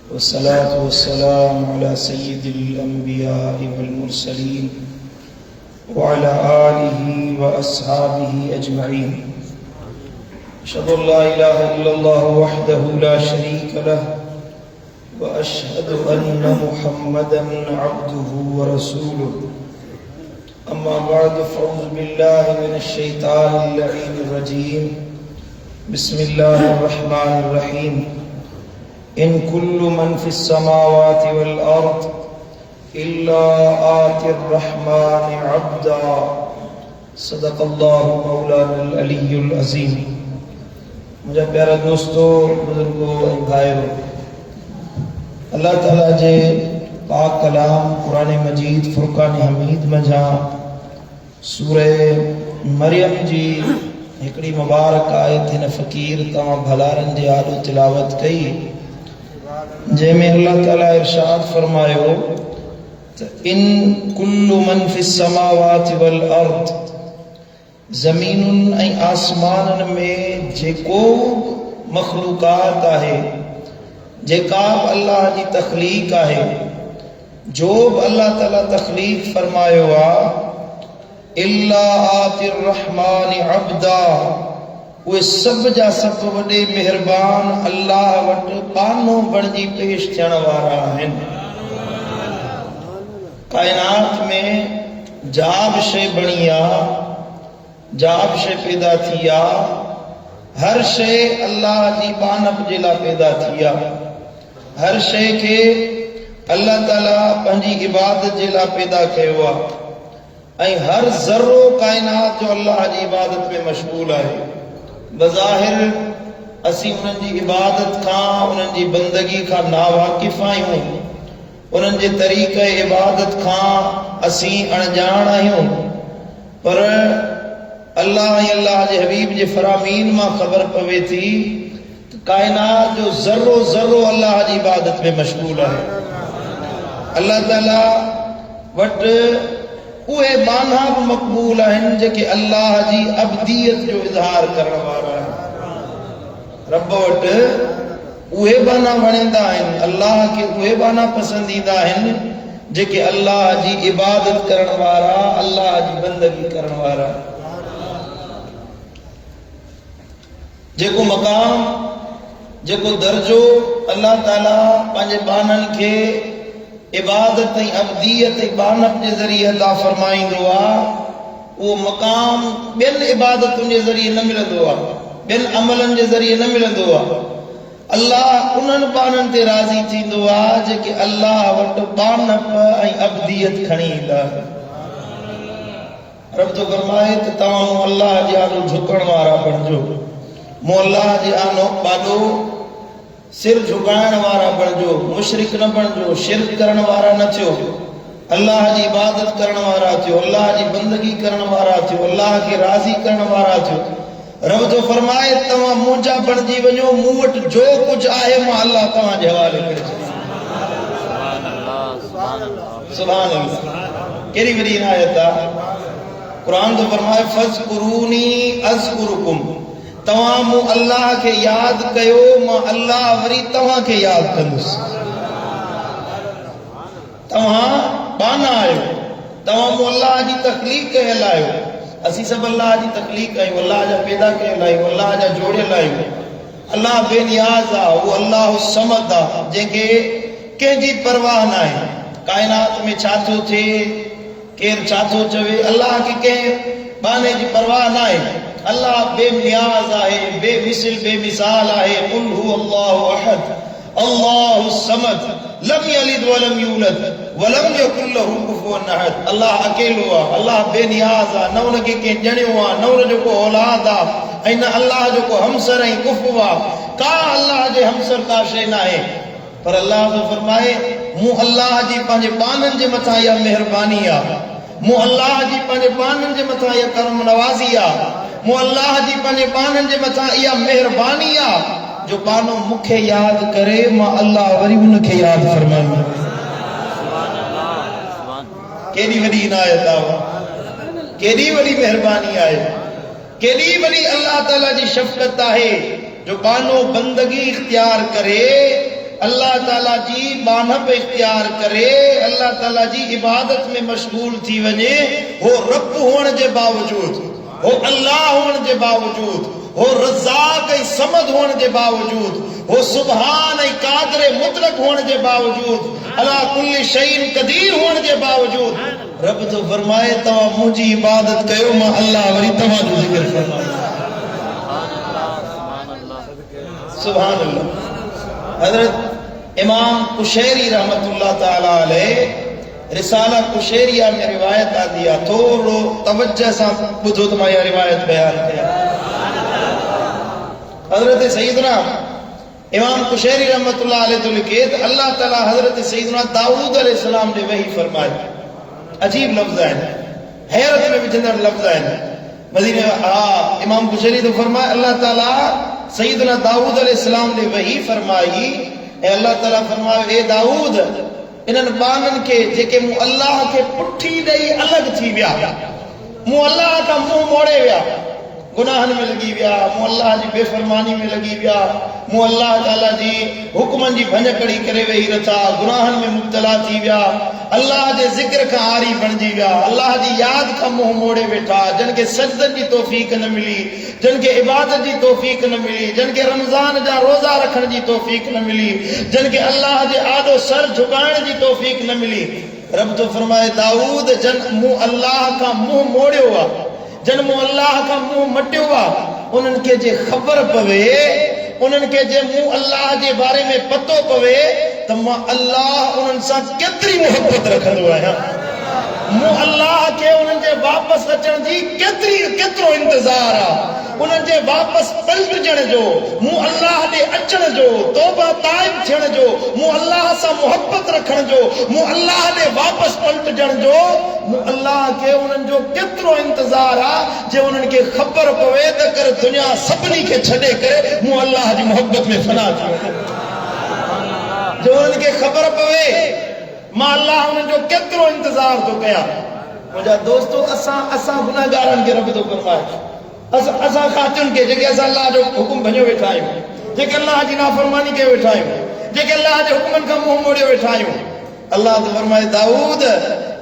वस्सलातु वस्सलामु अला सय्यिदिल अंबियाइ वल मुरसलीन व अला आलिहि व अस्हाबिहि अजमईन। अशहदु अल्ला इलाहा इल्लल्लाह वहदहु ला शरीका लहु व अशहदु अन्ना मुहम्मदन अब्दुहु व रसूलुहु। अम्मा बअद फ़अऊज़ु बिल्लाहि मिनश शैतानिर लईनिर रजीम। बिस्मिल्लाहिर रहमानिर रहीम। इन कुल्लु मन फिस समावाति वल अर्द इल्ला आतिर रहमानि अब्दा। सदक़ल्लाहु मौलानल अलीयुल अज़ीम। मुझे प्यारा दोस्तों, बुजुर्गों, भाइयों, अल्लाह ताला जे पाक कलाम कुरान मजीद फुरकान हमीद मजा सूरह मरियम जी हिकड़ी मुबारक आयत हिन फ़कीर तव्हां भलारन जे आलो तिलावत कई, जंहिंमें अल्लाह ताला इरशाद फरमायो त इन कुल्लु मन फिस समावाति वल अर्द, ज़मीनुन ऐं आसमानन में जेको मखलूकात आहे, जेका अल्लाह जी तख़लीक आहे, जो बि अल्लाह ताला तख़लीक फरमायो आहे, इल्ला आतिर रहमानि अब्दा, उहे सब जा सब वॾे मेहरबान अल्लाह वटि पानो बणजी पेश थियण वारा आहिनि। कायनात में जा बि शइ बणी आहे, जा बि शइ पैदा थी आहे, हर शइ अल्लाह जी बानप जे लाइ पैदा थी आहे। हर शइ खे अल्लाह ताला पंहिंजी इबादत जे लाइ पैदा कयो आहे ऐं हर ज़र्रो कायनात जो अल्लाह जी इबादत में मशगूल आहे। बज़ाहिर असीं उन्हनि जी इबादत खां, उन्हनि जी बंदगी खां नावाकिफ़ आहियूं, उन्हनि जे तरीक़े इबादत खां असीं अणॼाण आहियूं, पर अल्लाह ऐं अल्लाह जे हबीब जे फरामीन मां ख़बर पवे थी त कायनात जो ज़र्रो ज़र्रो अल्लाह जी इबादत में मशगूल आहे। अल्लाह ताला वटि उहे माना बि मक़बूल आहिनि जेके अल्लाह जी अब्दियत जो इज़हार करण वारा आहिनि। रब वटि उहे बाना वणंदा आहिनि, अल्लाह खे उहे बाना पसंदीदा आहिनि जेके अल्लाह जी इबादत करण वारा, अल्लाह जी बंदगी करण वारा। जेको मक़ाम, जेको दर्जो अल्लाह ताला पंहिंजे बाननि खे इबादत ऐं अब्दियत ऐं बानप जे ज़रिए अता फरमाईंदो आहे, उहो मक़ाम ॿियनि इबादतुनि जे ज़रिए न मिलंदो आहे, ॿियनि अमलनि जे ज़रिए न मिलंदो आहे। अल्लाह उन्हनि बाननि ते राज़ी थींदो आहे जेके अल्लाह वटि बानप ऐं अब्दियत खणी ईंदा। रब तो फरमाए त तव्हां मूं अल्लाह जे आॾो झुकण वारा बणिजो, मूं अल्लाह जे आॾो सिर झुकाइण वारा बणिजो, मुशरिक न बणिजो, शिरक करण वारा न थियो, अल्लाह जी इबादत करण वारा थियो, अल्लाह जी बंदगी करण वारा थियो, अल्लाह खे राज़ी करण वारा थियो। रब तो फरमाए तव्हां मुंहिंजा बणिजी वञो, मूं वटि जो कुझु आहे मां अल्लाह तव्हां जे हवाले करे छॾींदुमि। सुभान अल्लाह। कहिड़ी वॾी आयत आहे। क़ुरान तो फरमाए फ़ज़कुरूनी अज़कुरुकुम, तव्हां मूं अल्लाह खे यादि कयो, मां अल्लाह वरी तव्हां खे यादि कंदुसि। तव्हां बाना आहियो, तव्हां मूं अल्लाह जी तख़लीक़ कयल आहियो। असीं सभु अल्लाह जी तख़लीक़ आहियूं, अल्लाह जा पैदा कयल आहियूं, अल्लाह जा जोड़ियल आहियूं। अल्लाह बेनियाज़ आहे, उहो अल्लाह समद आहे, जंहिंखे कंहिंजी परवाह न आहे। कायनात में छा थो थिए, केरु छा थो चवे, अल्लाह खे कंहिं बाने जी परवाह न आहे। अल्लाह बेनियाज़ आहे, बेमिसल बेमिसाल आहे। कुल हु अल्लाहु अहद अल्लाहु समद लम यलिद वलम यूलद वलम यकुल लहु कुफुवन अहद। अल्लाह अकेलो आहे, अल्लाह बेनियाज़ आहे, न उनखे कंहिं ॼणियो आहे, न उनजो को औलाद आहे, ऐं न अल्लाह जो को हमसर ऐं कुफु आहे। का अल्लाह जे हमसर का शइ न आहे। पर अल्लाह तो फरमाए मूं अल्लाह जी पंहिंजे बाननि जे मथां इहा महिरबानी आहे, मूं अल्लाह जी पंहिंजे बाननि जे मथां इहा करम नवाज़ी आहे, मूं अल्लाह जी पंहिंजे बाननि जे मथां इहा महिरबानी आहे जो बानो मूंखे यादि करे, मां अल्लाह वरी उनखे यादि फरमाईंदुमि। केॾी वॾी इनायत आहे, केॾी वॾी महिरबानी आहे, केॾी वॾी अल्लाह ताला जी शफ़क़त आहे जो बानो बंदगी इख्तियार करे अल्लाह ताला जी बानब इख्तियार करे, अल्लाह ताला जी इबादत में मशगूल थी वने, हो रब होने के बावजूद, हो अल्लाह होने के बावजूद, हो रज़ाक ऐं समद होने के बावजूद, हो सुबहान ऐं कादिर मुतलक होने के बावजूद, अला कुल्ली शैइन कदीर होने के बावजूद रब तो फरमाए तवा मुझी इबादत कयो, मां अल्लाह वरी तवा जो जिक्र फरमाए। सुभान अल्लाह। हजरत इमाम कुशैरी रहमतुल्लाह ताला अलैह रिसाला कुशैरिया में रिवायत आती है, थोड़ो तवज्जो से बुधो तो मैं रिवायत बयान किया। हजरत सैयदना इमाम कुशैरी रहमतुल्लाह अलैह तो लिखे अल्लाह ताला हजरत सैयदना दाऊद अलैहिस्सलाम ने वही फरमाए। अजीब लफ्ज है, हैरत में विझंदड़ लफ्ज है। मदीने इमाम कुशैरी तो फरमाए अल्लाह ताला सैयदना दाऊद अलैहिस्सलाम ने वही फरमाई, अल्लाह ताला फरमाए ए दाऊद इन्हनि बाननि के जेके मूं अल्लाह के पुठी ॾेई अलॻि थी विया, मूं अल्लाह खां मुंहुं मोड़े विया, गुनाहनि में लगी विया, मूं अल्लाह जी बेफरमानी में लगी विया, मूं अल्लाह ताला जी हुक्मनि जी भंज कड़ी करे वेही रथा, गुनाहनि में मुब्तला थी विया, अल्लाह जे ज़िक्र खां आरी बणिजी विया, अल्लाह जी याद खां मुंहुं मोड़े वेठा, जिन खे सजदनि जी तौफ़ीक़ न मिली, जिन खे इबादत जी तौफ़ीक़ न मिली, जिन खे रमज़ान जा रोज़ा रखण जी तौफ़ीक़ न मिली, जिन खे अल्लाह जे आॾो सर झुकाइण जी तौफ़ीक़ न मिली, रब तो फरमाए दाऊद जन मूं अल्लाह खां मुंहुं मोड़ियो आहे, जन मूं अल्लाह खां मुंहुं मटियो आहे, उन्हनि खे जे ख़बर पवे, उन्हनि खे जे मूं अल्लाह जे बारे में पतो पवे त मां अल्लाह उन्हनि सां केतिरी मोहब्बत रखंदो आहियां, मूं अल्लाह खे उन्हनि जे वापसि अचण जी केतिरो इंतज़ार आहे, उन्हनि जे वापसि पलटजण जो, मूं अल्लाह ॾे अचण जो, तौबा ताइब थियण जो, मूं अल्लाह सां मोहब्बत रखण जो, मूं अल्लाह ॾे वापसि पलटजण जो, मूं अल्लाह खे उन्हनि जो केतिरो इंतज़ार आहे, जे उन्हनि खे ख़बर पवे त कर दुनिया सभिनी खे छॾे करे मूं अल्लाह जी मोहब्बत में फना थी वञे, जो उन्हनि खे ख़बर पवे मां अल्लाह उन्हनि जो केतिरो इंतज़ार थो कयां। मुंहिंजा दोस्तो असां गुनाहगारनि खे रब थो फरमाए, असां खातियुनि खे जेके असां अल्लाह जो हुकुम भञो वेठा आहियूं, जेके अल्लाह जी नाफ़रमानी कयो वेठा आहियूं, जेके अल्लाह जे हुकुमनि खां मुंहुं मोड़ियो वेठा आहियूं, अल्लाह तो फरमाए दाऊद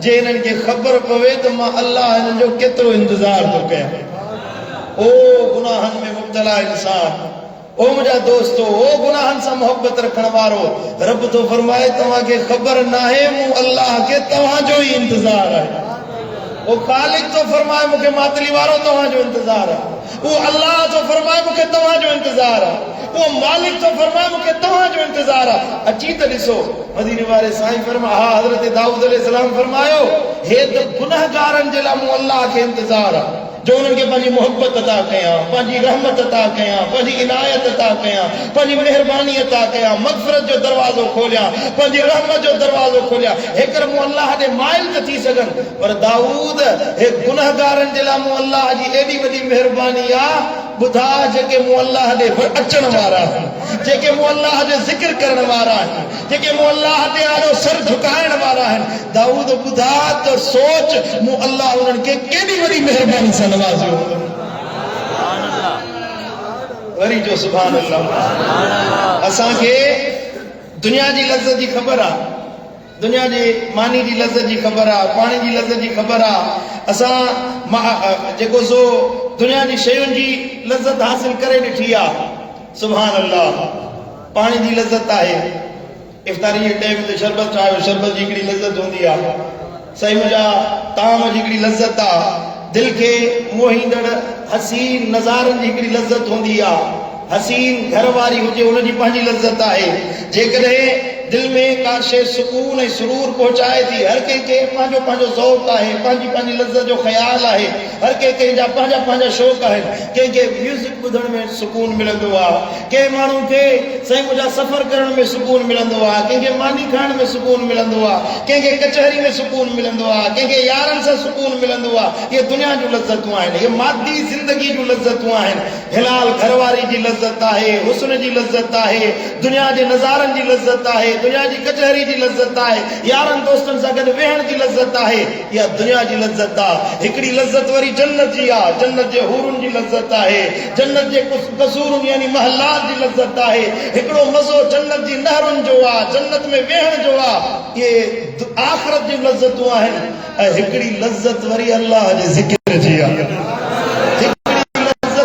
जे इन्हनि खे ख़बर पवे त मां अल्लाह इन्हनि जो केतिरो इंतज़ार थो कयां। ओ गुनाहनि में मुब्तला इंसान, ओ मुंहिंजा दोस्तो, ओ गुनाहनि सां मोहब्बत रखण वारो, रब तो फरमाए तव्हांखे ख़बर नाहे मूं अल्लाह खे तव्हांजो ई इंतज़ार आहे। वो खालिक तो फरमाए मूंखे मातली वारो तव्हांजो इंतज़ार आहे, वो अल्लाह तो फरमाए मूंखे तव्हांजो इंतज़ार आहे, वो मालिक तो फरमाए मूंखे तव्हांजो इंतज़ार आहे। अची त ॾिसो मदीने वारे साईं फरमाया, हा हज़रत दाऊद अलैहिस्सलाम फरमायो हे त गुनाहगारनि जे लाइ मूं अल्लाह खे इंतज़ार आहे, जो उन्हनि खे पंहिंजी मोहब्बत अता कयां, पंहिंजी रहमत अता कयां, पंहिंजी इनायत अता कयां, पंहिंजी महिरबानी अता कयां, मग़फ़िरत जो दरवाज़ो खोलियां, पंहिंजी रहमत जो दरवाज़ो खोलियां, हेकर मूं अल्लाह ॾे माइल त थी सघनि, पर दाऊद हे गुनाहगारनि जे लाइ मूं अल्लाह जी एॾी वॾी महिरबानी आहे, ॿुधा जेके मूं अल्लाह ॾे अचण वारा आहिनि, जेके मूं अल्लाह जो ज़िक्र करण वारा आहिनि, जेके मूं अल्लाह ते आॾो सर झुकाइण वारा आहिनि, दाऊद ॿुधा त सोच मूं अल्लाह उन्हनि खे केॾी वॾी महिरबानी सां नवाज़ियो। वरी जो सुभान अल्लाह। असांखे दुनिया जी लज़्ज़त जी ख़बर आहे, दुनिया जी मानी जी लज़्ज़त जी ख़बर आहे, पाणी जी लज़्ज़त जी ख़बर आहे, असां जेको सो दुनिया जी शयुनि जी लज़्ज़त हासिल करे ॾिठी आहे। सुभान अल्लाह। पाणी जी लज़्ज़त आहे, इफ़्तारी जे टाइम ते शरबत ठाहियो, शरबत जी हिकिड़ी लज़्ज़त हूंदी आहे, सही मुंहिंजा ताम जी हिकिड़ी लज़्ज़त आहे, दिल खे मोहींदड़ हसीन नज़ारनि जी हिकिड़ी लज़्ज़त हूंदी आहे, हसीन घर वारी हुजे उनजी पंहिंजी लज़्ज़त आहे। जेकॾहिं दिल में का शइ सुकून ऐं सुरूर पहुचाए थी, हर कंहिंखे पंहिंजो पंहिंजो ज़ौक़ आहे, पंहिंजी पंहिंजी लज़्ज़त जो ख़्यालु आहे, हर कंहिंजा पंहिंजा पंहिंजा शौक़ आहिनि। कंहिंखे म्यूज़िक ॿुधण में सुकून मिलंदो आहे, कंहिं माण्हू खे साईं मुंहिंजा सफ़र करण में सुकून मिलंदो आहे, कंहिंखे मानी खाइण में सुकून मिलंदो आहे, कंहिंखे कचहरी में सुकून मिलंदो आहे, कंहिंखे यारनि सां सुकून मिलंदो आहे। इहे दुनिया जूं लज़्ज़तूं आहिनि, इहे मादी ज़िंदगी जूं लज़्ज़तूं आहिनि। हिलाल घरवारी जी लज़्ज़त आहे, हुस्न जी लज़्ज़त आहे, दुनिया जे नज़ारनि जी लज़्ज़त आहे, दुनिया जी कचहरी जी लज़्ज़त आहे, यारनि दोस्तनि सां गॾु वेहण जी लज़्ज़त आहे, इहा दुनिया जी लज़्ज़त आहे। हिकिड़ी लज़्ज़त वरी जन्नत जी आहे, जन्नत जे हूरुनि जी लज़्ज़त आहे, जन्नत जे कसूरुनि यानी महलात जी लज़्ज़त आहे। हिकिड़ो मज़ो जन्नत जी नहरुनि जो आहे, जन्नत में वेहण जो आहे। इहे आख़िरत जी लज़्ज़तूं आहिनि। ऐं हिकिड़ी लज़्ज़त वरी अल्लाह जे ज़िक्र जी आहे,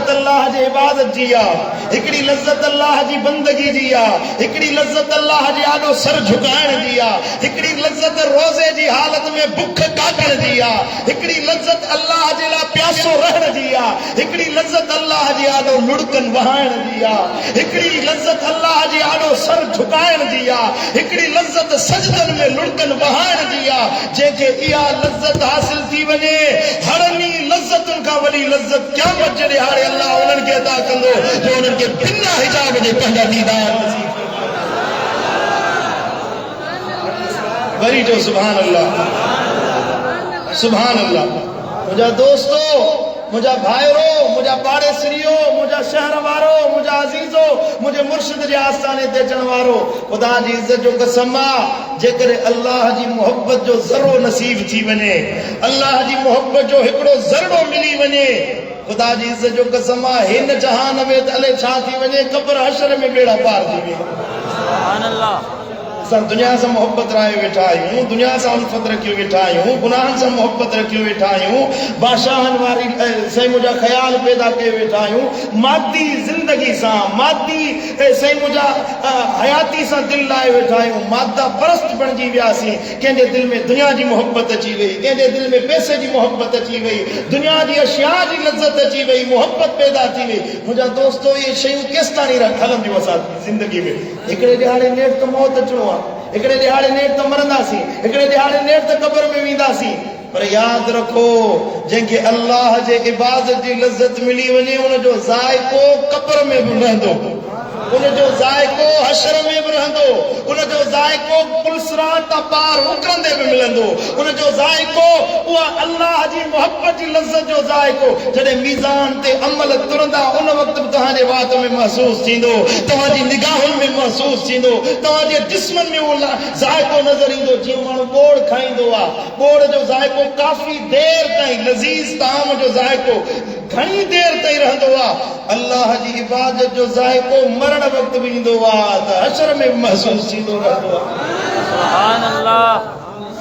अल्लाह जे इबादत जी आहे, हिकिड़ी लज़्ज़त अल्लाह जी बंदगी जी आहे, हिकिड़ी लज़्ज़त अल्लाह जे आॾो सर झुकाइण जी आहे, हिकिड़ी लज़्ज़त रोज़े जी हालत में बुख काटण जी आहे, हिकिड़ी लज़्ज़त अल्लाह जे लाइ प्यासो रहण जी आहे, हिकिड़ी लज़्ज़त अल्लाह जे आॾो लुड़कन वहाइण जी आहे, हिकिड़ी लज़्ज़त अल्लाह जे आॾो सर झुकाइण जी आहे, हिकिड़ी लज़्ज़त सजदन में लुड़कन वहाइण जी आहे। जंहिंखे इहा लज़्ज़त हासिल थी वञे, हरनी लज़्ज़तुनि खां वॾी लज़्ज़त क़यामत जे ॾिहाड़े अल्लाह उन्हनि खे अता कंदो जो उन्हनि खे बिना हिजाब जे पंहिंजा दीदार नसीब वरी जो सुभान अल्लाह सुभान अल्लाह। मुंहिंजा दोस्तो, मुंहिंजा भाइरो, मुंहिंजा पाड़ेसरियो, मुंहिंजा शहर वारो, मुंहिंजा अज़ीज़ो, मुंहिंजे मुर्शिद जे आस्थाने ते अचण वारो, ख़ुदा जी इज़त जो कसम आहे, जेकर अल्लाह जी मोहब्बत जो ज़रो नसीब थी वञे, अल्लाह जी मोहब्बत जो हिकिड़ो ज़रो मिली वञे, ख़ुदा जी इज़त जो कसम आहे, हिन जहान में त अले छा थी वञे, क़ब्र हशर में बेड़ा पार थी वञे। सुभान अल्लाह। असां दुनिया सां मोहब्बत राहे वेठा आहियूं, दुनिया सां उल्फत रखियो वेठा आहियूं, गुनाहनि सां मोहब्बत रखियो वेठा आहियूं, बादशाहनि वारी सही मुंहिंजा ख़्याल पैदा कयो वेठा आहियूं, मादी ज़िंदगी सां, मादी सही मुंहिंजा हयाती सां दिलि लाहे वेठा आहियूं, मादा परस्त बणिजी वियासीं। कंहिंजे दिलि में दुनिया जी मोहब्बत अची वई, कंहिंजे दिलि में पैसे जी मोहब्बत अची वई, दुनिया जी अशिया जी लज़्ज़त अची वई, मोहब्बत पैदा थी वई। मुंहिंजा दोस्तो, इहे शयूं केसि ताईं हलंदियूं असां ज़िंदगी में? हिकिड़े ॾिहाड़े नेठि त मौत अचिणो आहे, हिकिड़े ॾिहाड़े नेठि त मरंदासीं, हिकिड़े ॾिहाड़े नेठि त क़ब्र में वेंदासीं। पर यादि रखो, जंहिंखे अल्लाह जे इबादत जी लज़्ज़त मिली वञे, उनजो ज़ाइक़ो क़ब्र में बि रहंदो, उनजो ज़ाइक़ो हशर में बि रहंदो, उनजो ज़ाइक़ो पुलसरात तां पार उकरंदे बि मिलंदो, उनजो ज़ाइक़ो उहा अल्लाह जी मोहब्बत जी लज़्ज़त जो ज़ाइक़ो जॾहिं मीज़ान ते अमल तुरंदा, उन वक़्तु बि तव्हांजे वात में महसूस थींदो, तव्हांजी निगाहुनि में महसूस थींदो, तव्हांजे जिस्मनि में उहो ज़ाइक़ो नज़र ईंदो। जीअं माण्हू ॿोड़ खाईंदो आहे, ॿोड़ जो ज़ाइक़ो काफ़ी देरि ताईं, लज़ीज़ ताम जो ज़ाइक़ो घणी देरि ताईं रहंदो आहे, अल्लाह जी इबादत जो ज़ाइक़ो मरण वक़्त बि ईंदो आहे त हशर में महसूस थींदो रहंदो आहे। सुभान अल्लाह।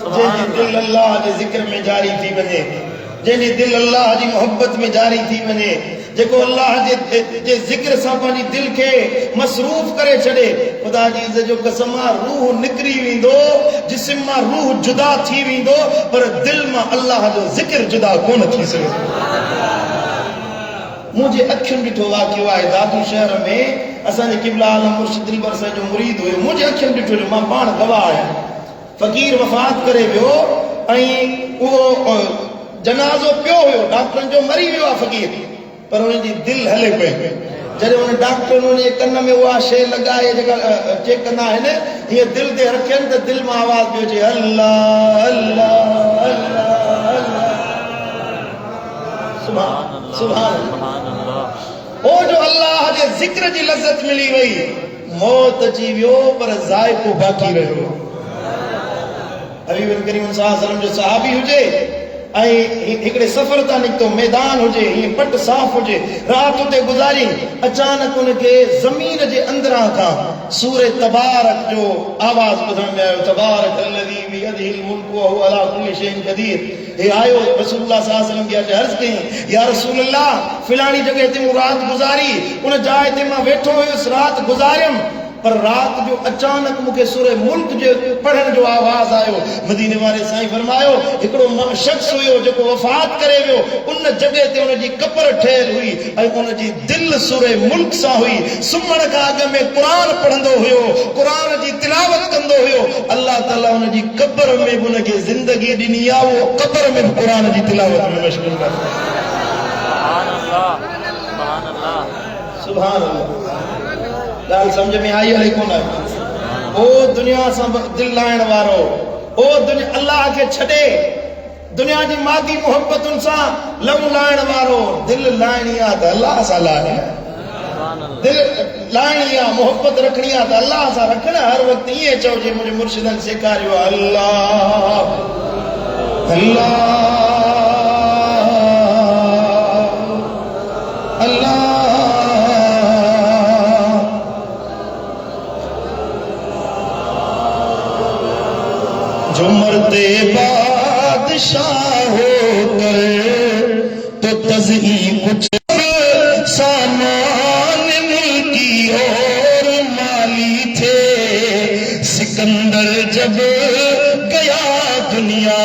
जंहिंजी दिलि अल्लाह जे ज़िक्र में जारी थी वञे, जंहिंजी दिलि अल्लाह जी मोहब्बत में जारी थी वञे, जेको अल्लाह जे ज़िक्र सां पंहिंजी दिलि खे मसरूफ़ करे छॾे, ख़ुदा जी इज़त जो कसम आहे, रूह निकिरी वेंदो, जिस्म मां रूह जुदा थी वेंदो, पर दिलि मां अल्लाह जो ज़िक्र जुदा कोन थी सघे। मुझे अखियुनि ॾिठो वाक़ियो आहे, दादू शहर में असांजे क़िबला आलम मुर्शिद दिलबर साईं जो मुरीद हुयो, मुझे अखियुनि ॾिठो, मां पाण गवाह आहियां। फ़क़ीर वफ़ात करे वियो ऐं उहो जनाज़ो पियो हुयो, डॉक्टरनि जो मरी वियो आहे फ़क़ीर, पर हुनजी दिलि हले पई। जॾहिं हुन डॉक्टर हुनजे कन में उहा शइ लॻाए जेका चेक कंदा आहिनि, हीअं दिलि ते रखियनि त दिलि मां आवाज़ पियो अचे, अल्लाह अल्लाह अल्लाह अल्लाह। सुभान सुभान ओ जो अल्लाह जे ज़िक्र जी लज़्ज़त मिली वई, मौत अची वियो पर ज़ाइक़ो बाक़ी रहियो। हबीब करीम सल्लल्लाहु अलैहि वसल्लम जो सहाबी हुजे ऐं हिकिड़े सफ़र तां निकितो, मैदान हुजे, हीअं पट साफ़ हुजे, राति उते गुज़ारी, अचानक उनखे ज़मीन जे अंदरां खां सूरे तबारक जो आवाज़ ॿुधण में आयो, तबारक अल्लज़ी बियदिहिल मुल्कु व हुव अला कुल्लि शैइन क़दीर। हे आयो रसूलुल्लाह सल्लल्लाहु अलैहि वसल्लम खे अर्ज़ कई, या रसूलल्लाह, फिलानी जगह ते मूं राति गुज़ारी, उन जाइ ते मां वेठो हुयुसि, राति गुज़ारियमि, पर रात जो अचानक मूंखे सूरे मुल्क जे पढ़ण जो आवाज़ आयो। मदीने वारे साईं फरमायो, हिकिड़ो शख्स हुयो जेको वफ़ात करे वियो, उन जगह ते उनजी कब्र ठहियल हुई ऐं उनजी दिलि सूरे मुल्क सां हुई। सुम्हण खां अॻु में क़ुरान पढ़ंदो हुयो, क़ुरान जी तिलावत कंदो हुयो। अल्लाह ताला उनजी कब्र में बि उनखे ज़िंदगी ॾिनी आहे, उहो कब्र में बि क़ुरान जी तिलावत में मशगूल आहे। सुभान अल्लाह सुभान अल्लाह सुभान अल्लाह। ॻाल्हि सम्झ में आई अलाई कोन आहे? ओ दुनिया सां दिलि लाइण वारो, ओ दुनिया अल्लाह खे छॾे दुनिया जी मादी मोहब्बतुनि सां लहू लाइण वारो, दिलि लाइणी आहे त अल्लाह सां लाइ। दिल लाइणी आहे मोहब्बत रखणी आहे त अल्लाह सां रखण हर वक़्तु ईअं चइजे मुंहिंजे मुर्शिदनि सेखारियो अल्लाह अल्लाह अल्लाह जो मरते बादशाह होकर तो तज़हीन कुछ सामान मुल्की और माली थे। सिकंदर जब गया दुनिया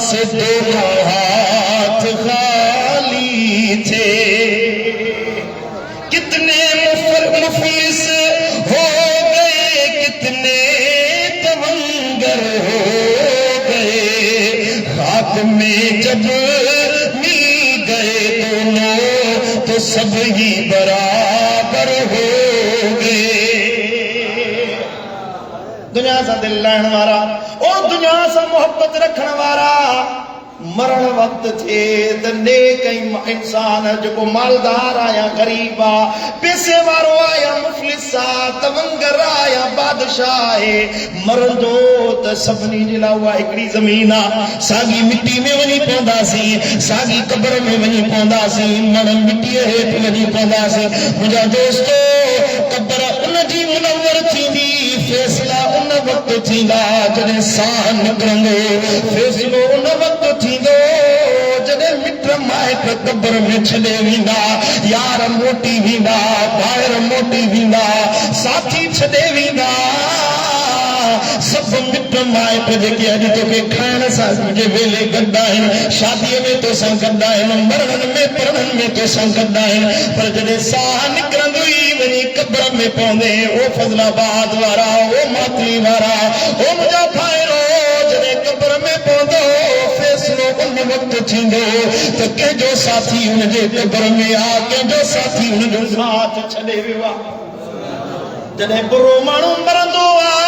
से दोनों हाथ खाली थे। कितने मुफलिस हो गए कितने तवंगर हो गए। खाक में जब मिल गए दोनों तो सब ही बराबर हो गए। दुनिया सा दिल लाइण वारा और दुनिया सा मोहब्बत रखण वारा मरण वक्त थे त नेक इंसान जो मालदार आया गरीब आ पैसे वारो आया मुफलिस आ तवंगर आया बादशाह है मरंदो त सभनी जे लाइ उहा हिकिड़ी ज़मीन आ साॻी मिट्टी में वञी पवंदासीं साॻी क़बर में वञी पवंदासीं मण मिट्टीअ हेठि वञी पवंदासीं। मुंहिंजा दोस्तो क़बर उन जी मुनवर थींदी फैसला उन वक्त थींदा जॾहिं साह निकिरंदो फैसलो उन वक्त थींदो जॾहिं मिट माइट क़बर में छॾे वेंदा यार मोटी वेंदा ॿाहिरि मोटी वेंदा साथी छॾे वेंदा सब मिट माइट जेके अॼु तोखे खाइण सां जे वेले गॾु आहिनि शादीअ में तोसां गॾु आहिनि मरण में पढ़ण में तोसां गॾु आहिनि पर जॾहिं साह निकिरंदो ई वञी क़बर में पवंदे ओ फज़लाबाद वारा ओ मातली वारा ओ मुंहिंजा भाइरो जॾहिं क़बर में पवंदो फैसलो उन वक़्तु थींदो त कंहिंजो साथी हुनजे क़बर में आ कंहिंजो साथी हुनजो साथ छॾे वियो आहे। जॾहिं बुरो माण्हू मरंदो आहे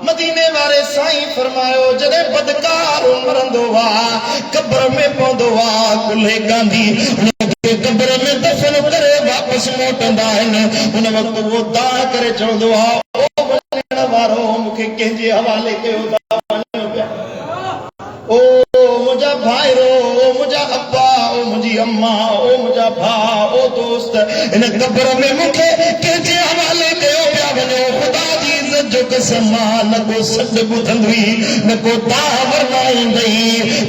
मदीने वारे साईं फरमायो जॾहिं बदकार मरंदो आहे क़बर में पवंदो आहे कुल्हे गांधी क़बर में दफ़न करे वापसि मोटंदा आहिनि उन वक़्तु उहो दाह करे चवंदो आहे ओ वञण वारो मूंखे कंहिंजे हवाले कयो था वञो पिया ओ मुंहिंजा भाइरो ओ मुंहिंजा अब्बा ओ मुंहिंजी अम्मा ओ मुंहिंजा भाउ ओ दोस्त हिन क़बर में मूंखे कंहिंजे हवाले कयो पिया वञो ख़ुदा जी इज़त जो कसम न को सॾु ॿुधंदी न को दाह वरनाईंदई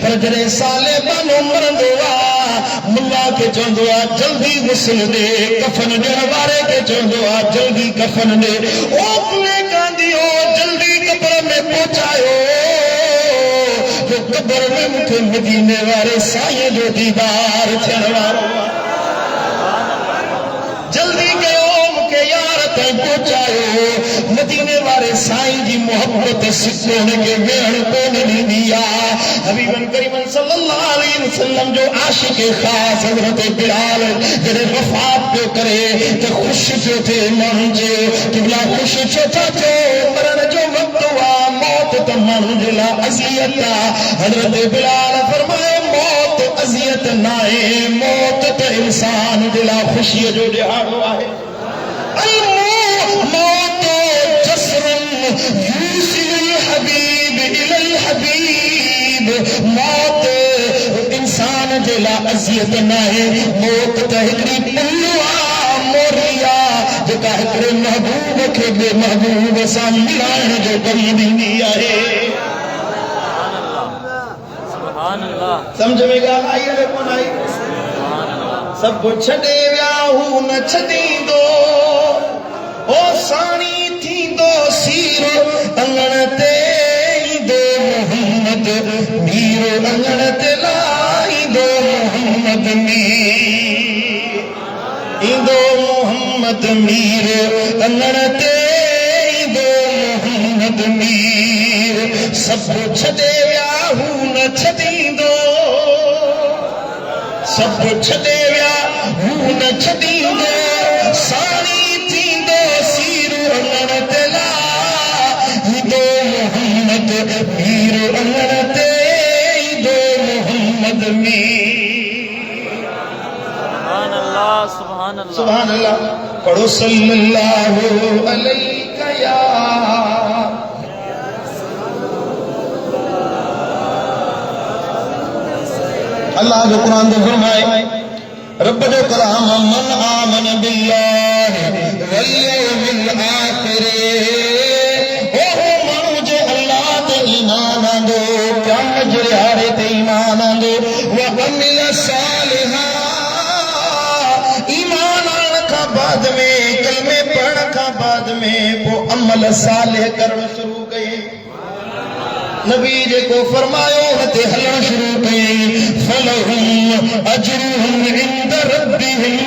पर जॾहिं साले बानो मरंदो आहे मुल्ला खे चवंदो आहे जल्दी गुस्ल ॾे कफ़न ॾियण वारे खे चवंदो आहे जल्दी कफ़न ॾे ओ कुल्हे गांधी ओ जल्दी क़बर में पहुचायो जो क़बर में मूंखे मदीने वारे साईं जो दीदार थियण वारो जल्दी कयो मूंखे यार ताईं पहुचायो मदीने वारे साईं जी मोहब्बत सिको हुनखे वेहण कोन ॾींदी आहे। हबीबन करीमन सल्लल्लाहु अलैहि वसल्लम जो आशिक ख़ास हज़रत बिलाल जॾहिं वफ़ात पियो करे त ख़ुशि पियो थिए माण्हुनि जो क़िबला ख़ुशि छो था थियो मरण जो वक़्तु आहे मौत त माण्हुनि जे लाइ अज़ियत आहे। हज़रत बिलाल फरमाए मौत अज़ियत न आहे मौत त इंसान जे लाइ ख़ुशीअ जो ॾियारो आहे। मौत जसरुन यूसिल हबीब इलल हबीब मौत इंसान जे लाइ अज़ियत न आहे मौत त हिकिड़ी पुल्लू आहे मोरी आहे जेका हिकिड़े महबूब खे ॿिए महबूब सां मिलाइण जो कमु ॾींदी आहे। समझ में ॻाल्हि आई आहे कोन आई सभु छॾे विया हू न छॾींदो ओ साणी थींदो सीरो अंगण ते ईंदो मोहम्मद मीरो अंगण ते लाईंदो मोहम्मद मीर ईंदो मोहम्मद मीर अंगण ते ईंदो मोहम्मद मीर सभु छॾे विया हू न छॾींदो सभु छॾे विया हू न छॾींदो साणी थींदो सीरो अंगण ते लाईंदो मोहम्मद मीर अंगण ते ईंदो मोहम्मद मीर। सुभान अल्लाह सुभान सुभान अल्लाह। पढ़ो सल्लल्लाहु अलैका या अल्लाह जो कुरान में फरमाए रब जो कलाम मन आमन बिल्लाह वल यौमिल आखिर ओ मानू जे अल्लाह ते ईमान आंदो क़यामत जे हारे ते ईमान आंदो व अमिल सालिहा ईमान आने का बाद में कलमे पढ़ने का बाद में वो अमल सालिह करना शुरू कए नबी जे को फरमायो हते हलण शुरू कई फलहुम अजरुहुम इंद रब्बिहिम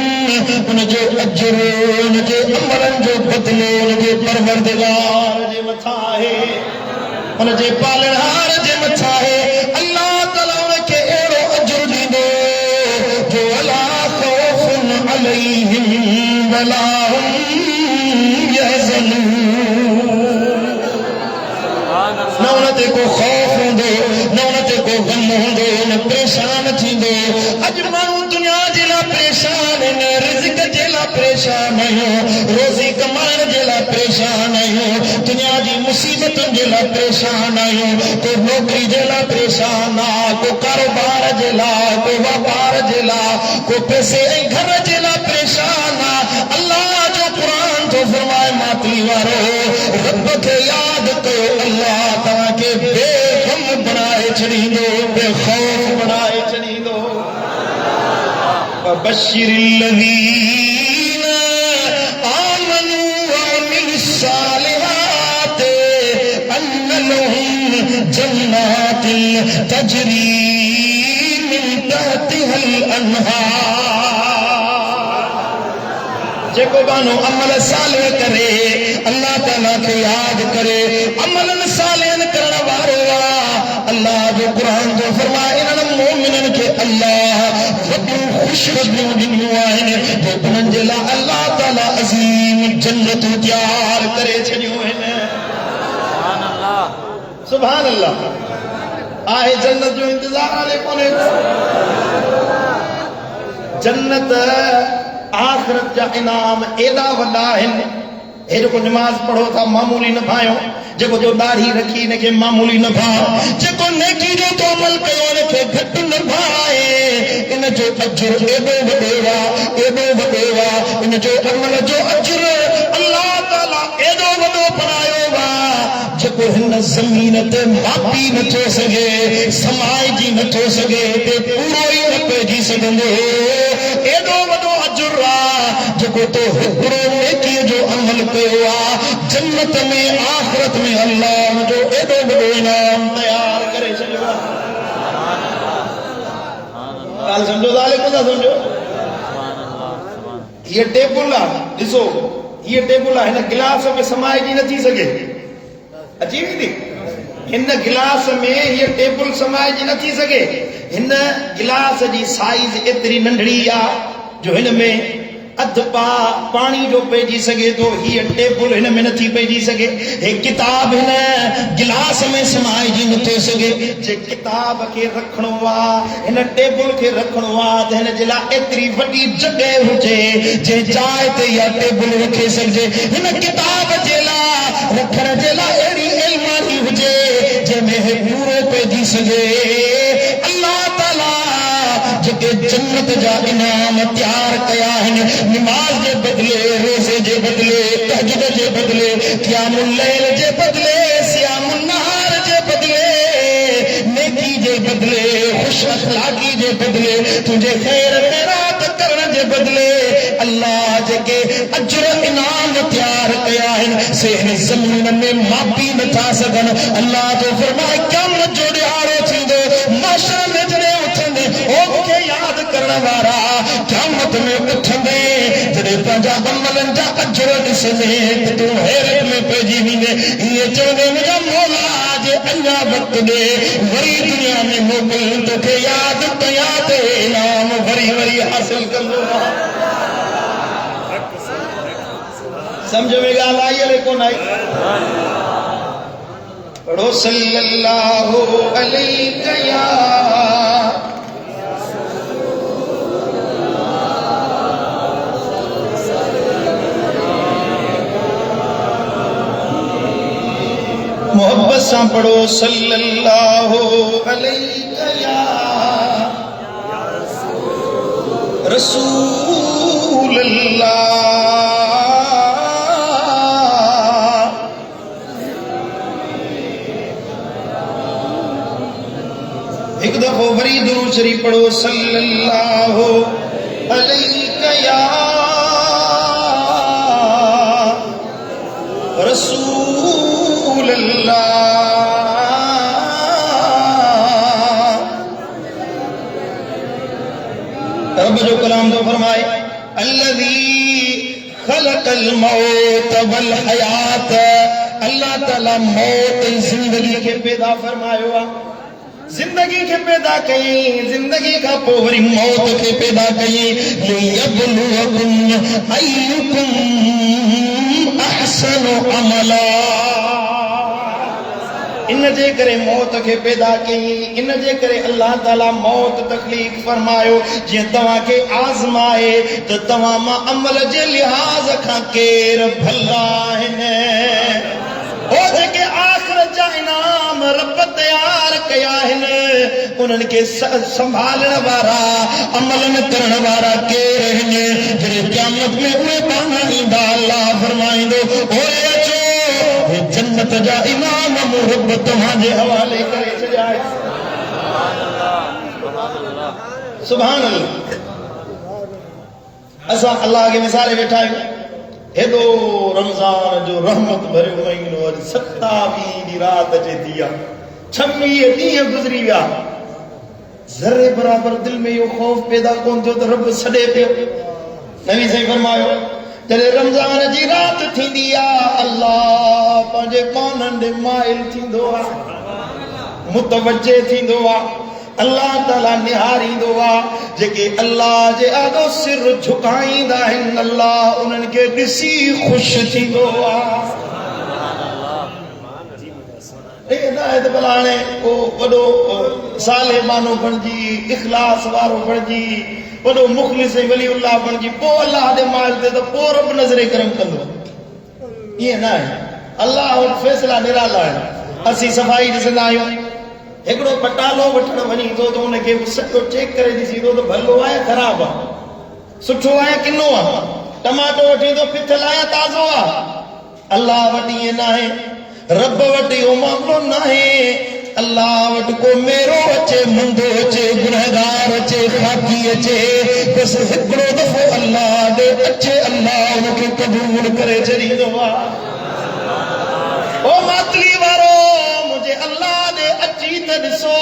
उन जो अजर उन जे अमलन जो बदलो उन जे परवरदिगार जे मथा है उन जे पालनहार जे मथा है अल्लाह ताला उनके एड़ो अजर दींदो जो वला खौफुन अलैहिम वला हुम यहज़नून न उनते को खौफ होंदो न उनते को गम होंदो न परेशान थींदो अज माण्हू दुनिया जे लाइ परेशान आहिनि रिज़्क़ जे लाइ परेशान आहियूं रोज़ी कमाइण जे लाइ परेशान आहियूं दुनिया जी मुसीबतुनि जे लाइ परेशान आहियूं को नौकरी जे लाइ परेशान आहे को कारोबार जे लाइ को वापार जे लाइ को पैसे ऐं घर जे लाइ परेशान आहे अल्लाह जो क़ुरान तो फरमाए मातली वारो रब खे यादि कयो अल्लाह तव्हांखे बेगम बनाए छॾींदो बेखौफ बनाए छॾींदो बशिरिल्लज़ीन आमनू वअमिलुस्सालिहात अन्न लहुम जन्नातिन तजरी मिन तहतिहल अनहार जेको बानो अमल सालिह करे अल्लाह ताला खे यादि करे अमलन सालिहन करण वारो अल्लाह जो कुरान जो फरमाए इन्हनि मोमिननि खे अल्लाह वॾियूं ख़ुशख़बरियूं ॾिनियूं आहिनि जो उन्हनि जे लाइ अल्लाह ताला अज़ीम जन्नतूं तयार करे छॾियूं आहिनि सुभान अल्लाह आहे जन्नत जो इंतज़ार हले कोन्हे जन्नत आखिरत जा इनाम एॾा वॾा आहिनि हे जेको निमाज़ पढ़ो था मामूली न भायो जेको जो दाढ़ी रखी इनखे मामूली न भाओ जेको नेकी जो तो अमल कयो इनखे घटि न भाए इन जो अजर एॾो वॾो आहे इन जो अमल जो अजर अल्लाह ताला एॾो वॾो बणायो आहे जेको हिन ज़मीन ते मापी नथो सघे समाइजी नथो सघे ते पूरो ई न पइजी सघंदो एॾो वॾो अजर आहे जेको तो हिकिड़ो नेकीअ जो अमल कयो आहे जन्नत में आखिरत में अल्लाह जो एॾो वॾो इनाम तयार करे छॾियो आहे ॻाल्हि सम्झो था हले कोन था सम्झो हीअ टेबल आहे ॾिसो हीअ टेबल आहे हिन गिलास में समाइजी नथी सघे अची वेंदी हिन गिलास में हीअ टेबल समाइजी नथी सघे हिन गिलास जी साइज़ एतिरी नंढड़ी आहे जो हिन में अध पा पानी जो पइजी सघे थो हीअ टेबल हिन में नथी पइजी सघे हे किताब हिन गिलास में समाइजी नथो सघे जे किताब खे रखणो आहे हिन टेबल खे रखणो आहे त हिन जे लाइ एतिरी वॾी जॻह हुजे जे जाइ ते इहा टेबल रखे सघिजे हिन किताब जे लाइ रखण जे लाइ अहिड़ी अलमारी हुजे जंहिंमें हे पूरो पइजी सघे अल्लाह ताला जेके जन्नत जा इनाम तयार कया आहिनि नमाज जे बदले रोज़े जे बदले तहज्जुद जे बदले क़यामुल लैल जे बदले सियामुन नहार जे बदले नेकी जे बदले खुश अखलाकी जे बदले तुझे खैर खैरात करण जे बदले अल्लाह जेके अजर इनाम तयार कया आहिनि से हिन ज़मीन में मापी नथा सघनि अल्लाह जो फरमाए क़यामत जो ॾिहाड़ो थींदो माशर में जॾहिं उथंदे ओ मूंखे यादि करण वारा क़यामत में उथंदे जॾहिं पंहिंजा अमलनि जा अजर ॾिसंदे त तूं हैरत में पइजी वेंदे हीअं चवंदे मुंहिंजा मौला जे अञा वक़्तु ॾे वरी दुनिया में मोकिल तोखे यादि कयां ते इनाम वरी वरी हासिल कंदो समझ में ॻाल्हि आई हले कोन आई पढ़ो सल्लल्लाहु अलैहि या मोहब्बत से पढ़ो सल्लल्लाहु अलैहि या रसूल अल्लाह। एक दफो वरी दुरूद शरीफ पढ़ो सल्लल्लाहु अलैहि या रसूल रब जो कलाम तो फरमाए अल्लज़ी खलक़ल मौत वल हयात, अल्लाह ताला मौत जिंदगी के पैदा फरमायो आ, जिंदगी के पैदा कई, जिंदगी का पोवरी मौत के पैदा कई, लियब्लुवकुम अय्युकुम अहसनु अमला। इन जे करे मौत के पैदा कई, इन जे करे अल्लाह ताला मौत तकलीफ फरमायो जे तवा के आजमाए तो तवा मा अमल जे लिहाज खा केर भला है ओ जे आखिरत जा इनाम रब तैयार कया है उन्हन के संभालण वाला अमलन करण वाला केर है जे क़यामत में उहे पाना इंदा अल्लाह फरमाइंदो ओए अचो जन्नत जा इमाम रब तुम्हारे हवाले करे छाए। सुभान अल्लाह। असा अल्लाह के मिसाले वेठा हेदो रमजान जो रहमत भरियो महीनो अज 27 दी रात जे दिया 26 ॾींहं गुज़री विया, ज़रे बराबर दिल में यो खौफ पैदा कोन थियो त रब सॾे पियो। नबी साईं फरमायो जॾहिं रमज़ान जी रात थींदी आहे अल्लाह पंहिंजे कौननि ॾे माइल थींदो आहे, मुतवजे थींदो आहे, अल्लाह ताला निहारींदो आहे। जेके अल्लाह जे आॻो सिर झुकाईंदा आहिनि अल्लाह उन्हनि खे ॾिसी ख़ुशि थींदो आहे। हिदायत भला हाणे को वॾो साले मानो बणिजी, इख़लास वारो बणिजी, वॾो मुख़लिस वलीउल्लाह बणिजी पोइ अल्लाह ॾे माइल थिए त पोइ रब नज़रे करम कंदो। ईअं न आहे, अल्लाह वटि फ़ैसिला निराला आहिनि। असीं सफ़ाई ॾिसंदा आहियूं, हिकिड़ो पटालो वठण वञी थो त हुनखे सॼो चेक करे ॾिसी थो त भलो आहे ख़राबु आहे, सुठो आहे किनो आहे, टमाटो वठी थो पिथल आहे ताज़ो आहे। अल्लाह वटि ईअं न आहे, रब वटि इहो मामिलो न आहे। अल्लाह वटि को मेरो अचे, मुंदो अचे, गुनहगार अचे, खाकी अचे, बसि हिकिड़ो दफ़ो अल्लाह ॾे अचे, अल्लाह हुनखे क़बूल करे छॾींदो आहे। ओ मातली वारो मुंहिंजे अल्लाह ॾे अची त ॾिसो,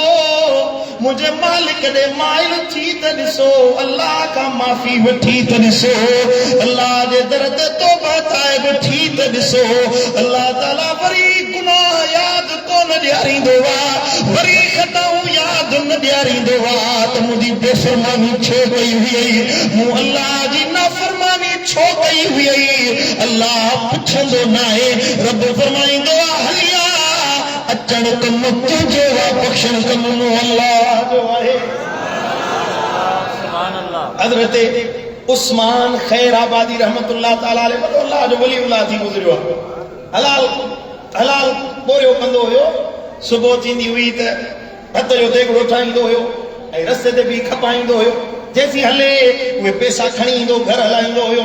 मुंहिंजे मालिक ॾे माइल थी त ॾिसो, अल्लाह खां माफ़ी वठी त ॾिसो, अल्लाह जे दर ते तौबा ताइब थी त ॾिसो। अल्लाह ताला वरी गुनाह यादि कोन ॾियारींदो आहे, वरी ख़ताऊं यादि न ॾियारींदो आहे त मुंहिंजी बेफ़रमानी छो कई हुई, मूं अल्लाह जी नाफ़रमानी छो कई हुई। अल्लाह पुछंदो न आहे, रब फरमाईंदो आहे हलिया अचण कम तुंहिंजो आहे, बख़्शण कम अल्लाह जो आहे। हज़रत उस्मान खैर आबादी रहमतुल्लाह ताला अलैह वॾो अल्लाह जो वलीउल्लाह थी गुज़रियो आहे। हलाल हलाल बोरियो कंदो हुयो, सुबुह थींदी हुई त हथ जो देगड़ो ठाहींदो हुयो ऐं रस्ते ते बि खपाईंदो हुयो, जेसीं हले उहे पैसा खणी ईंदो, घर हलाईंदो हुयो।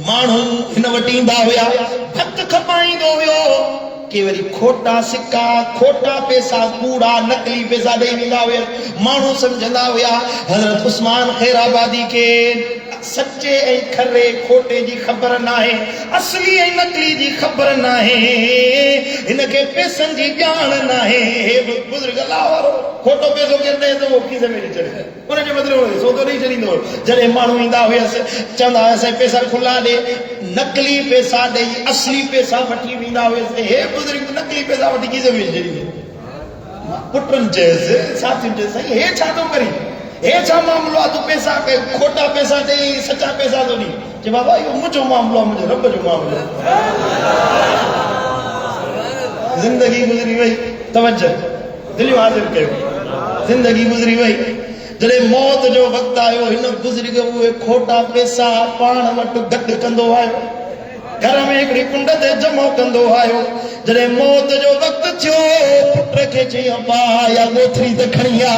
माण्हू हिन वटि ईंदा हुया, हथ खपाईंदो हुयो, के वरी खोटा सिक्का, खोटा पैसा, कूड़ा नकली पैसा ॾेई वेंदा हुया। माण्हू सम्झंदा हुया हज़रत उस्मान खैर आबादी खे सच्चे ऐं खरे खोटे जी ख़बर न आहे, असली ऐं नकली जी ख़बर न आहे, हिनखे पैसनि जी ॼाण न आहे। बुज़ुर्ग अल्लाह वारो खोटो पैसो केरु ॾे त उहो खीसे में ॾेई छॾे, हुनजे बदिले सौदो ॾेई छॾींदो। जॾहिं माण्हू ईंदा हुयसि चवंदा हुयसि पैसा खुला ॾे, नकली पैसा ॾेई असली पैसा वठी वेंदा हुयसि। हे बुज़ुर्ग नकली पैसा वठी खीसे में छॾींदो। पुटनि चयसि, साथियुनि चयसि, साईं हे छा थो करी, हे छा मामलो आहे, तूं पैसा खोटा पैसा ॾेई सचा पैसा थो ॾी। चए बाबा इहो मुंहिंजो मामलो आहे, मुंहिंजे रब जो मामलो आहे। ज़िंदगी गुज़री वई, तवज्जो दिलियूं हाज़िर कयो, ज़िंदगी गुज़री वई। जॾहिं मौत जो वक़्तु आयो, हिन बुज़ुर्ग उहे खोटा पैसा पाण वटि गॾु कंदो आयो। घर में हिकिड़ी कुंड ते जमो कंदो आयो जॾहिं मौत जो वक़्तु थियो पुट खे चई अब्बा या गोथरी त खणी आ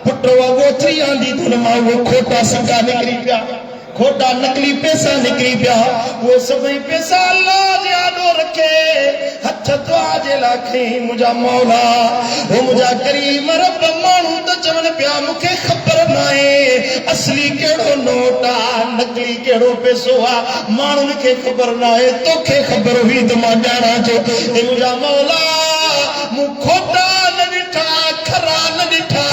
पुट उहा गोथरी आंदी धुन मां उहो खोटा सिका निकिरी पिया खोटा नकली पैसा निकिरी पिया वो सभई पैसा अल्लाह जे आॾो रखे हथ दुआ जे लाइ खई मुंहिंजा मौला हो मुंहिंजा करीम रब माण्हू त चवनि पिया मूंखे ख़बर न आहे असली कहिड़ो नोट आहे नकली कहिड़ो पैसो आहे माण्हुनि खे ख़बर न आहे तोखे ख़बर हुई त मां ॼाणा छो हे मुंहिंजा मौला मूं खोटा न ॾिठा खरा न ॾिठा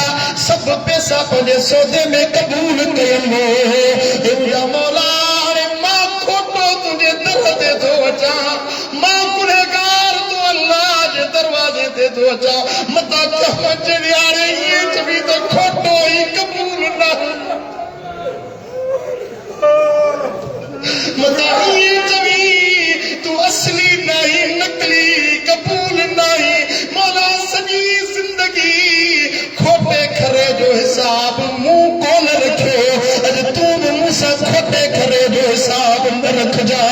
सब पैसा पंहिंजे सौदे में क़बूल कयमि हे मुंहिंजा मौला मां खोटो तुंहिंजे दर ते थो अचां मां गुनहगार तो अल्लाह जे दरवाज़े ते थो अचां मता कहमत जे यारे ये चवी तो खोटो ही कबूल न मता ये चवी तू असली नहीं नकली कबूल नहीं मौला सजी जिंदगी खोटे खरे जो हिसाब मुंह कोन रखियो अज तू भी मूंसां खोटे खरे जो हिसाब न रखजा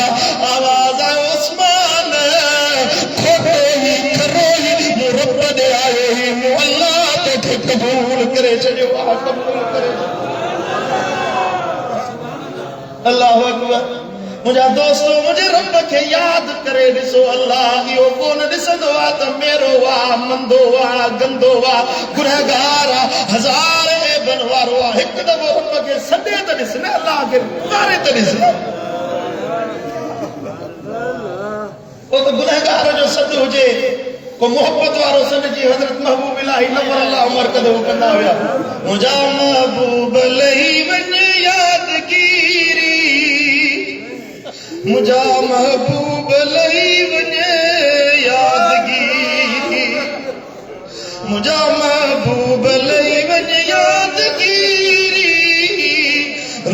आवाज आयो उस्मान खोटे ही खरो ही मूं रब ॾे आयो ही मूं अल्लाह तोखे कबूल करे छॾियो आहे कबूल करे अल्लाहु अकबर मुंहिंजा दोस्तो मुंहिंजे रब खे यादि करे ॾिसो अल्लाह इहो कोन ॾिसंदो आहे त मेरो आहे मंदो आहे गंदो आहे गुनहगार आहे हज़ार ऐबनि वारो आहे हिकु दफ़ो रब खे सॾे त ॾिस न अल्लाह खे पुकारे त ॾिस पोइ त गुनहगार जो सॾु हुजे को मोहब्बत वारो सॾु जी हज़रत महबूब इलाही नवर अल्लाह उमर कदो कंदा हुया मुंहिंजा महबूब लही वञे यादगिरी मुझा महबूब लही वञे यादगिरी मुझा महबूब लही वञे यादगिरी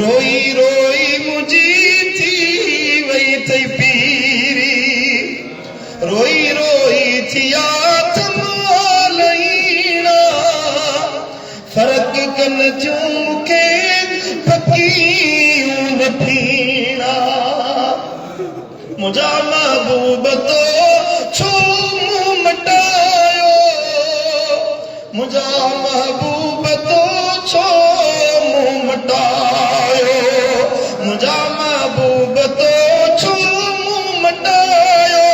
रोई रोई मुझी थी वई थई पीरी रोई रोई थी याद मोलईना फर्क कन थियूं मूंखे फकीयूं न थीना मुझा महबूब तो छो मुंह मटायो मुझा महबूब तो छो मुंह मटायो मुझा महबूब तो छो मुंह मटायो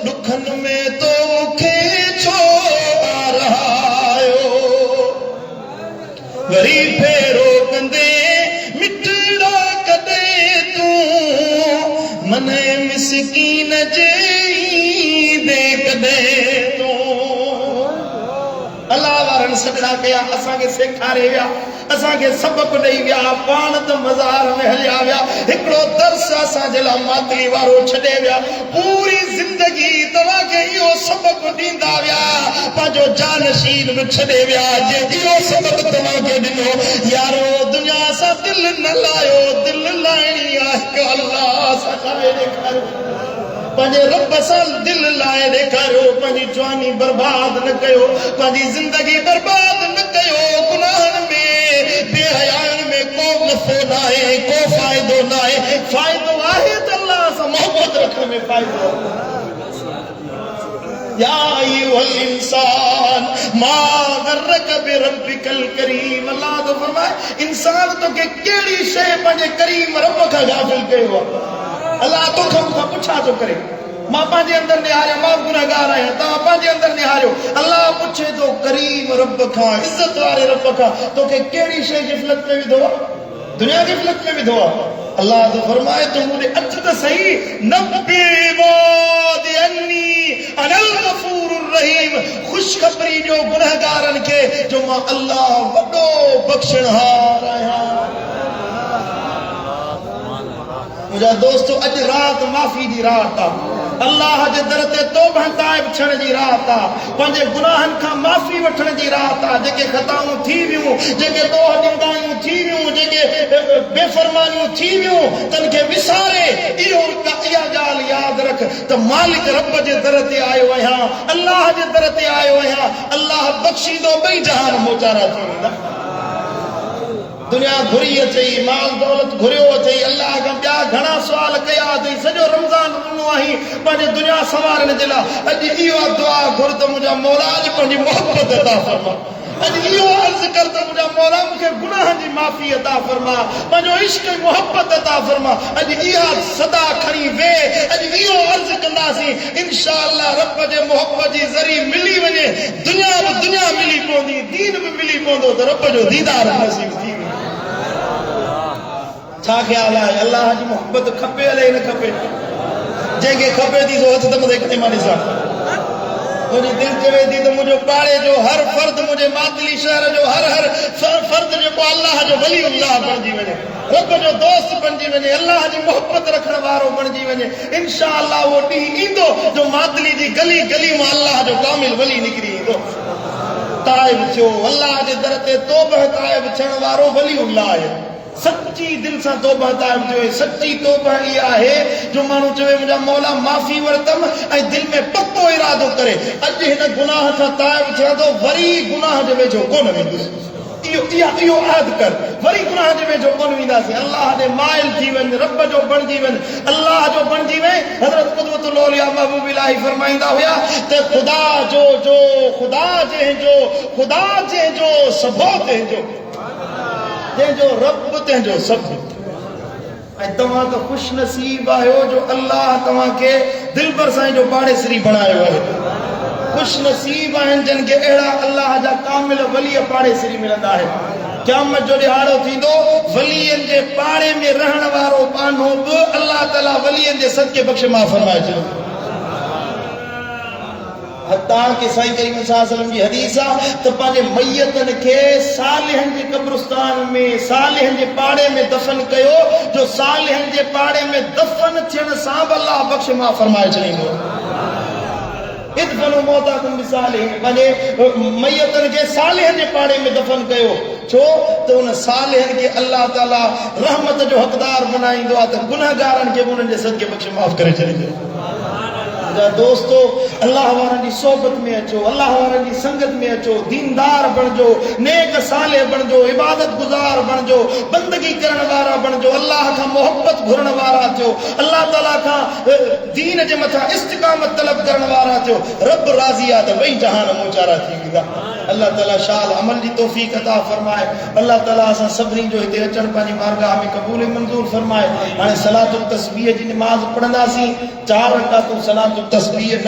दुखन में तो मूंखे छो आरायो वरी फेरो कंदे मिठड़ा कदे तूं मने मिसकीन जे दे कदे तूं अल्लाह वारनि सॾड़ा कया असांखे सेखारे विया असांखे सबक ॾेई विया पाण त मज़ार में हलिया विया हिकिड़ो दर्स असांजे लाइ मातली वारो छॾे विया पूरी ज़िंदगी तव्हांखे इहो सबक ॾींदा विया पंहिंजो जानशीन बि छॾे विया जे इहो सबक तव्हांखे ॾिनो यारो दुनिया सां दिलि न लायो दिलि लाइणी आहे अल्लाह सां ठाहे ॾेखारियो पंहिंजे रब सां दिलि लाइ ॾेखारियो पंहिंजी जवानी बर्बाद न कयो पंहिंजी ज़िंदगी बर्बाद न कयो गुनाहनि में बेहयानि में को नफ़ो न आहे को फ़ाइदो न आहे फ़ाइदो आहे त अल्लाह सां मोहबत रखण में फ़ाइदो या अय्युहल इंसान मा गर्रक बिरब्बिकल करीम अल्लाह तो फरमाए इंसान तोखे कहिड़ी शइ पंहिंजे करीम रब खां गाफ़िल कयो आहे अल्लाह तोखां मूंखां पुछा थो करे मां पंहिंजे अंदरि निहारियो मां गुनहगार आहियां तव्हां पंहिंजे अंदरि निहारियो अल्लाह पुछे थो करीम रब खां इज़त वारे रब खां तोखे कहिड़ी शइ ग़फ़लत में विधो आहे दुनिया ग़फ़लत में विधो आहे अल्लाह तो फरमाए तूं मूं ॾे अच त सही नब्बी इबादी अन्नी अनल गफूरुर रहीम ख़ुशख़बरी ॾियो गुनहगारनि खे जो मां अल्लाह वॾो बख़्शणहार आहियां मुझा दोस्तों अज रात माफ़ी जी रात आहे अल्लाह जे दर ते तौबा ताइब थियण जी रात आहे पंहिंजे गुनाहनि खां माफ़ी वठण जी रात आहे जेके ख़ताऊं थी वियूं जेके ॾोह ॾिंगायूं थी वियूं जेके बेफ़रमानियूं थी वियूं तन खे विसारे इहो इहा ॻाल्हि यादि रख त मालिक रब जे दर ते आयो आहियां अल्लाह जे दर ते आयो आहियां अल्लाह बख़्शींदो ॿई जहान मोचारा थी वेंदा दुनिया घुरी अचई, माल दौलत घुरियो अचई, अल्लाह खां ॿिया घणा सुवाल कया अथई, सॼो रमज़ान ॾिनो आहीं पंहिंजे दुनिया संवारण जे लाइ। अॼु इहो दुआ घुर त मुंहिंजा मौला अॼु पंहिंजी मोहबत अता फरमा। अॼु इहो अर्ज़ु कर त मुंहिंजा मौला मूंखे गुनाहनि जी माफ़ी अता फरमा, पंहिंजो इश्क मोहबत अता फरमा। अॼु इहा सदा खणी वे, अॼु इहो अर्ज़ु कंदासीं, इंशाअल्लाह रब जे मोहबत जी ज़री मिली वञे, दुनिया मिली पवंदी, दीन बि मिली पवंदो त रब जो दीदार नसीब थी वेंदो। छा ख्याल आहे? अल्लाह जी मोहबत खपे अलाए न खपे? जंहिंखे खपे थी सो हथ त मथे खणी मां ॾिसां। मुझे दिल चवे थी तो मुझे पाड़े जो हर फर्द, मुझे मातली शहर जो हर फर्द जो अल्लाह जो वली अल्लाह बणजी वने, रब जो दोस्त बणजी वने, अल्लाह जी मोहब्बत रखण वारो बणजी वने। इंशाअल्लाह वो ॾींहुं ईंदो जो मातली जी गली गली में अल्लाह जो कामिल वली निकरी ईंदो। ताइब थियो, अल्लाह जे दर ते तौबह ताइब थियण वारो वली अल्लाह आहे। सच्ची दिल से तौबा ताइब जो है। सच्ची तौबा ये है जो मानू चवे मुझा मौला माफी वरतम ऐं दिल में पक्को इरादो करे अज हिन गुनाह का ताइब थिया तो वरी गुनाह जे वेझो कोन वेंदुसि। इहो याद कर, वरी गुनाह जे वेझो कोन वेंदासीं। अल्लाह जे माइल थी वञ, रब जो बणजी वञ, अल्लाह जो बणजी वञ। हज़रत क़ुदवतुल औलिया महबूब इलाही फरमाईंदा हुया त खुदा खुदा जंहिंजो सबो तंहिंजो, जंहिंजो रब तंहिंजो सभु। ऐं तव्हां त खुश नसीब आहियो जो अल्लाह तव्हांखे दिलबर साईं जो पाड़ेसरी बणायो आहे। खुश नसीब आहिनि जिन खे अहिड़ा अल्लाह जा कामिल वली पाड़ेसरी मिलंदा आहे। क़यामत जो ॾिहाड़ो थींदो, वलीअनि जे पाड़े में रहण वारो बानो बि अल्लाह ताला वलीअनि जे सदके बख़्श माफ़ फरमाए छॾींदो। हत्ता के साईं करीम सल्लल्लाहु अलैहि वसल्लम जी हदीस आहे त पंहिंजे मैयतनि खे सालिहनि जे कब्रिस्तान में, सालिहनि जे पाड़े में दफ़न कयो, जो सालिहनि जे पाड़े में दफ़न थियण सां बि अल्लाह बख़्श माफ़ फरमाए छॾींदो। इदफनु मौताकुम बिसालिहिन, पंहिंजे मैयतनि खे सालिहनि जे पाड़े में दफ़न कयो, छो त उन सालिहनि खे अल्लाह ताला रहमत जो हक़दार बनाईंदो आहे त गुनहगारनि खे उन्हनि जे सदके बख़्श माफ़ करे छॾींदो। दोस्तों, अल्लाह वारनि जी सोबत में अचो, अल्लाह वारनि जी संगत में अचो, दीनदार बणजो, नेक सालेह बणजो, इबादत गुज़ार बणजो, बंदगी करण वारा बणजो, अल्लाह खां मोहब्बत घुरण वारा थियो, अल्लाह ताला खां दीन जे मथां इस्तिक़ामत तलब करण वारा थियो। रब राज़ी आहे त वई जहान मोचारा थी वेंदा। अल्लाह ताला शाल अमल जी तौफ़ीक़ अता फरमाए। अल्लाह ताला असां सभिनी जो हिते अचण पंहिंजी बारगाह में क़बूल मंज़ूर फरमाए। हाणे सलातुल तस्बीह जी नमाज़ पढ़ंदासीं, 4 रकातूं सलातुल तस्बीह।